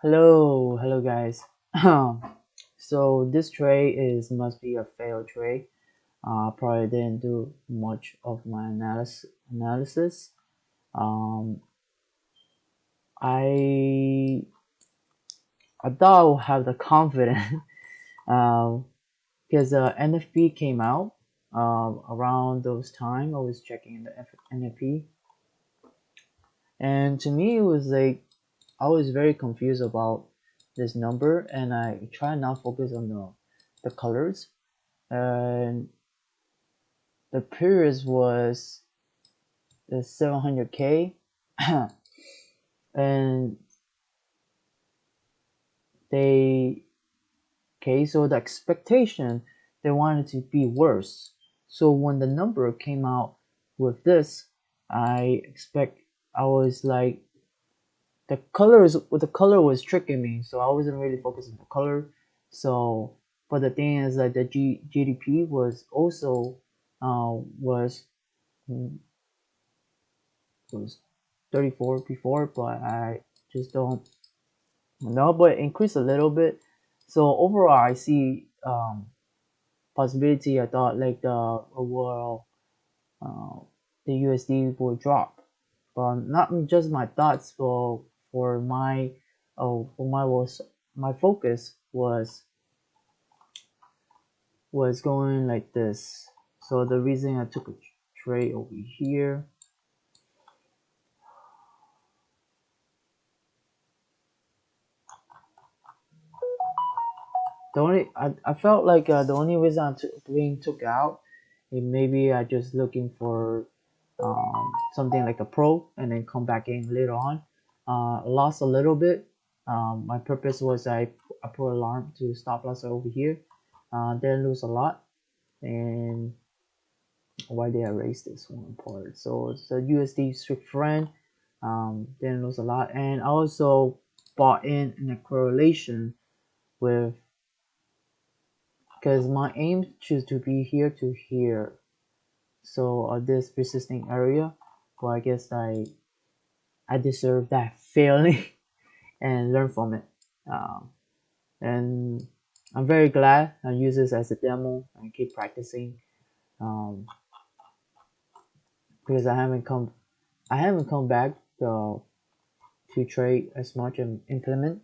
Hello guys. So this trade is must be a failed trade. Probably didn't do much of my analysis. Um, I I thought I would have the confidence because NFP came out around those time. I was checking the NFP, and to me it was like I was very confused about this number, and I try not focus on the colors. And the previous was the 700K, and they okay, so the expectation they wanted to be worse. So when the number came out with this, I expect I was like the color was tricking me, so I wasn't really focusing on the color. So, but the thing is that the GDP was also was was 34 before, but I just don't know, but increase a little bit. So overall, I see possibility. I thought like the overall uh, the USD will drop, but not just my thoughts. For my for my was my focus was going like this. So the reason I took a trade over here. I felt like the only reason being took out, it maybe I just looking for something like a pro and then come back in later on. Lost a little bit. My purpose was I put alarm to stop loss over here. Didn't lose a lot. And why did I raise this one part? So it's a USD Swift friend. Didn't lose a lot, and I also bought in a correlation with because my aim choose to be here to here. So this persisting area, well, I guess I deserve that failing and learn from it. Um, and I'm very glad I use this as a demo and keep practicing um, because I haven't come back to trade as much and implement.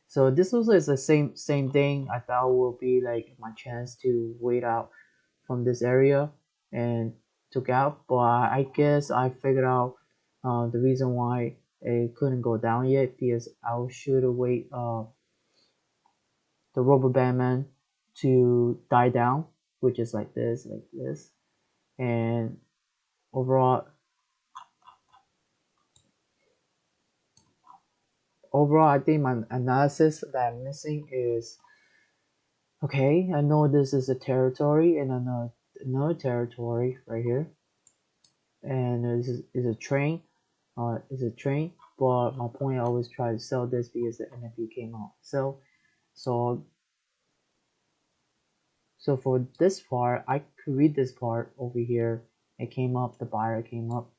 So this also is the same thing. I thought will be like my chance to wait out from this area and took out, but I guess I figured out the reason why it couldn't go down yet because I should wait the rubber band man to die down, which is like this, and overall overall I think my analysis that I'm missing is okay. I know this is a territory and another territory right here, and is a train. Is a train. But my point, I always try to sell this because the NFP came out. So so for this part, I could read this part over here. It came up. The buyer came up.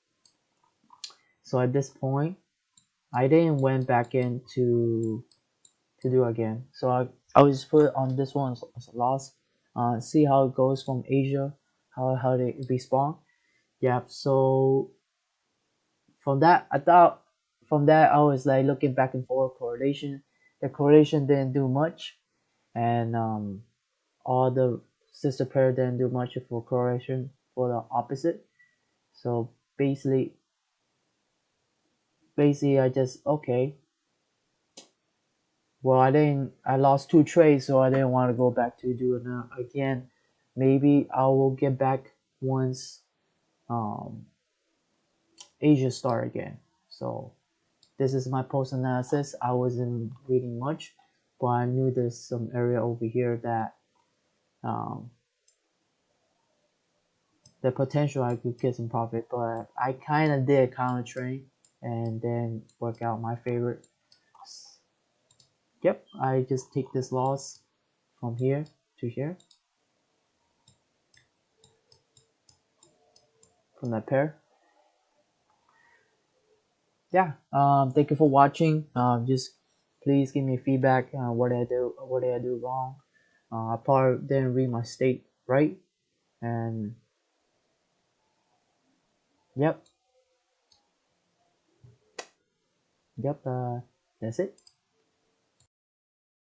So at this point, I then went back in to do again. So I will just put on this one as a loss. See how it goes from Asia, how they respawn. Yeah. So from that I thought from that I was like looking back and forth correlation. The correlation didn't do much, and all the sister pair didn't do much for correlation for the opposite. So basically I just okay. Well, I lost two trades, so I didn't want to go back to do it again. Maybe I will get back once um Asia start again. So this is my post analysis. I wasn't reading much, but I knew there's some area over here that um, the potential I could get some profit, but I kind of did counter trade and then work out my favorite. Yep, I just take this loss from here to here from that pair. Yeah, thank you for watching. Just Please give me feedback. What did I do? What did I do wrong? I probably didn't read my state right. And yep, yep. That's it.